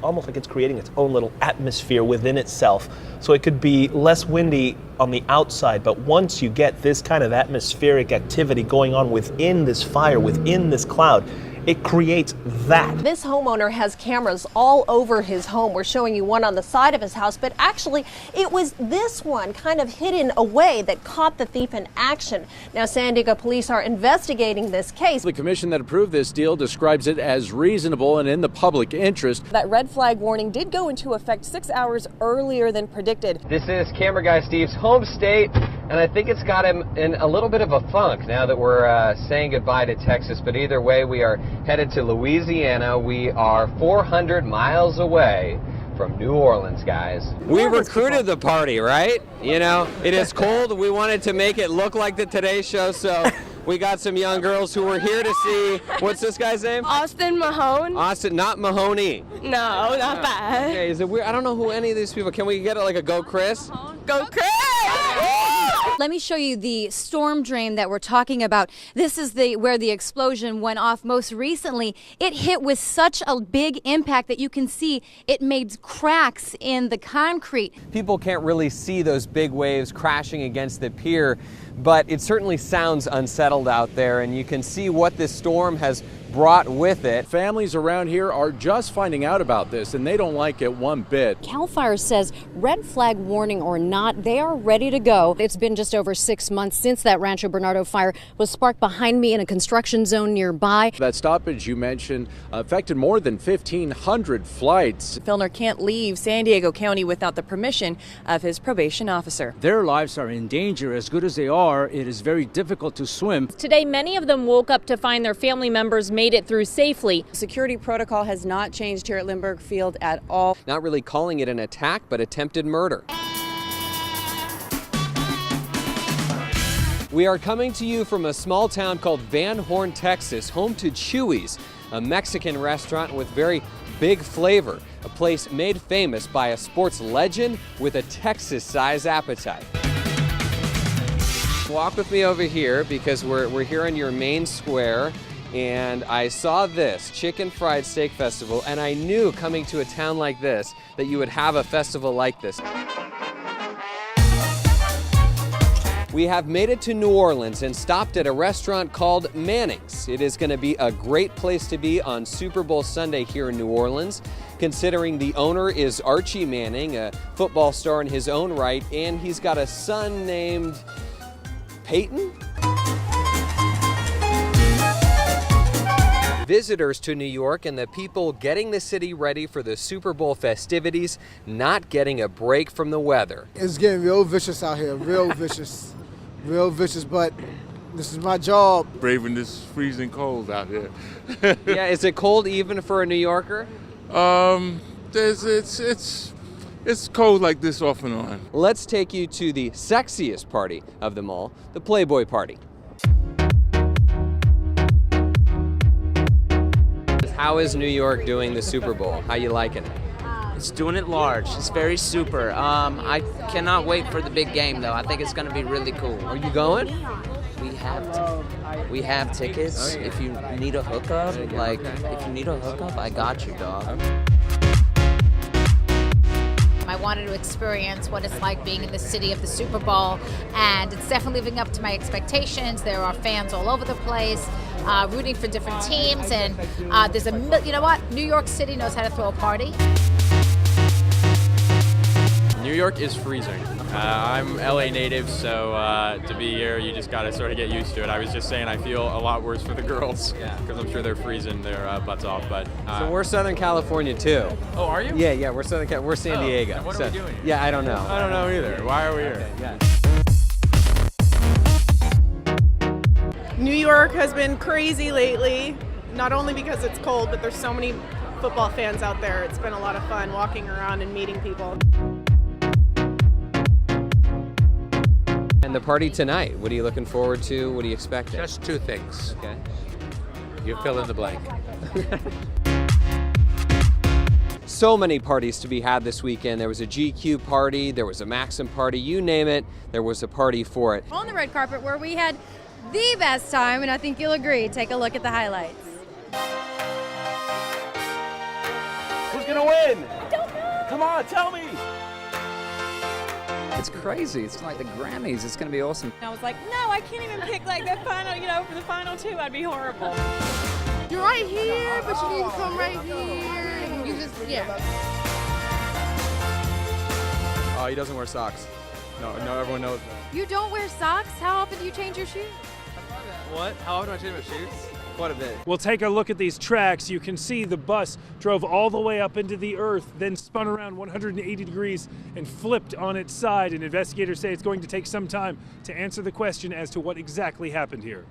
almost like it's creating its own little atmosphere within itself. So it could be less windy on the outside, but once you get this kind of atmospheric activity going on within this fire, within this cloud, it creates that. This homeowner has cameras all over his home. We're showing you one on the side of his house, but actually it was this one kind of hidden away that caught the thief in action. Now San Diego police are investigating this case. The commission that approved this deal describes it as reasonable and in the public interest. That red flag warning did go into effect 6 hours earlier than predicted. This is camera guy Steve's home state, and I think it's got him in a little bit of a funk now that we're saying goodbye to Texas. But either way, we are headed to Louisiana. We are 400 miles away from New Orleans, guys. We recruited the party, right? You know, it is cold. We wanted to make it look like the Today Show, so we got some young girls who were here to see, what's this guy's name? Austin Mahone. Austin, not Mahoney. No, not bad. Okay, is it weird? I don't know who any of these people, can we get it like a Go Chris? Go Chris! Let me show you the storm drain that we're talking about. This is where the explosion went off most recently. It hit with such a big impact that you can see it made cracks in the concrete. People can't really see those big waves crashing against the pier, but it certainly sounds unsettled out there, and you can see what this storm has brought with it. Families around here are just finding out about this, and they don't like it one bit. CAL FIRE says red flag warning or not, they are ready to go. It's been just over 6 months since that Rancho Bernardo fire was sparked behind me in a construction zone nearby. That stoppage you mentioned affected more than 1,500 flights. Filner can't leave San Diego County without the permission of his probation officer. Their lives are in danger. As good as they are, it is very difficult to swim. Today, many of them woke up to find their family members made it through safely. Security protocol has not changed here at Lindbergh Field at all. Not really calling it an attack, but attempted murder. We are coming to you from a small town called Van Horn, Texas, home to Chuy's, a Mexican restaurant with very big flavor, a place made famous by a sports legend with a Texas-sized appetite. Walk with me over here because we're here in your main square, and I saw this Chicken Fried Steak Festival, and I knew coming to a town like this that you would have a festival like this. We have made it to New Orleans and stopped at a restaurant called Manning's. It is going to be a great place to be on Super Bowl Sunday here in New Orleans, considering the owner is Archie Manning, a football star in his own right, and he's got a son named Peyton? Visitors to New York and the people getting the city ready for the Super Bowl festivities, not getting a break from the weather. It's getting real vicious out here, real vicious, but this is my job. Braving this freezing cold out here. Yeah, is it cold even for a New Yorker? It's cold like this off and on. Let's take you to the sexiest party of them all, the Playboy Party. How is New York doing the Super Bowl? How you liking it? It's doing it large. It's very super. I cannot wait for the big game, though. I think it's going to be really cool. Are you going? We have tickets. If you need a hookup, I got you, dog. I wanted to experience what it's like being in the city of the Super Bowl, and it's definitely living up to my expectations. There are fans all over the place, rooting for different teams, and you know what? New York City knows how to throw a party. New York is freezing. I'm LA native, so to be here, you just gotta sort of get used to it. I was just saying I feel a lot worse for the girls, because I'm sure they're freezing their butts off. But so we're Southern California too. Oh, are you? Yeah, we're we're San Diego. And what are we doing? Yeah, I don't know. I don't know either. Why are we here? Yeah. New York has been crazy lately, not only because it's cold, but there's so many football fans out there. It's been a lot of fun walking around and meeting people. And the party tonight, what are you looking forward to? What are you expecting? Just two things. Okay. You fill in the blank. So many parties to be had this weekend. There was a GQ party, there was a Maxim party, you name it, there was a party for it. On the red carpet where we had the best time, and I think you'll agree. Take a look at the highlights. Who's gonna win? I don't know. Come on, tell me. It's crazy. It's like the Grammys. It's going to be awesome. I was like, no, I can't even pick like the final, for the final two. I'd be horrible. You're right here, but you need to come right here. And you just, Oh, he doesn't wear socks. No, everyone knows that. You don't wear socks? How often do you change your shoes? What? How often do I change my shoes? Quite a bit. We'll take a look at these tracks. You can see the bus drove all the way up into the earth, then spun around 180 degrees and flipped on its side. And investigators say it's going to take some time to answer the question as to what exactly happened here.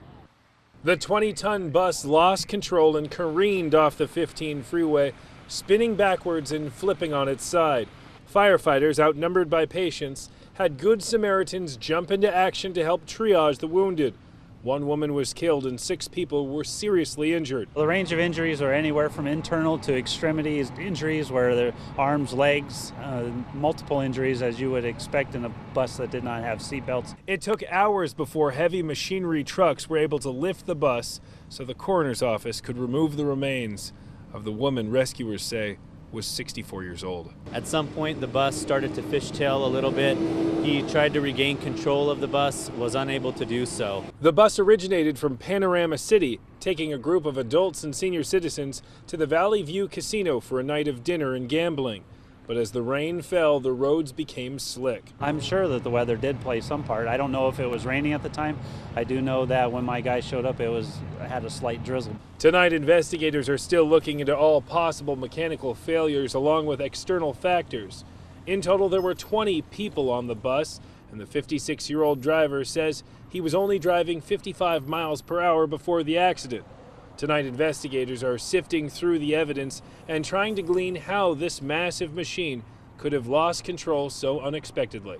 The 20-ton bus lost control and careened off the 15 freeway, spinning backwards and flipping on its side. Firefighters, outnumbered by patients, had Good Samaritans jump into action to help triage the wounded. One woman was killed and 6 people were seriously injured. The range of injuries are anywhere from internal to extremities injuries, where their arms, legs, multiple injuries as you would expect in a bus that did not have seatbelts. It took hours before heavy machinery trucks were able to lift the bus so the coroner's office could remove the remains of the woman rescuers say was 64 years old. At some point, the bus started to fishtail a little bit. He tried to regain control of the bus, was unable to do so. The bus originated from Panorama City, taking a group of adults and senior citizens to the Valley View Casino for a night of dinner and gambling. But as the rain fell, the roads became slick. I'm sure that the weather did play some part. I don't know if it was raining at the time. I do know that when my guys showed up, it had a slight drizzle. Tonight, investigators are still looking into all possible mechanical failures along with external factors. In total, there were 20 people on the bus, and the 56-year-old driver says he was only driving 55 miles per hour before the accident. Tonight, investigators are sifting through the evidence and trying to glean how this massive machine could have lost control so unexpectedly.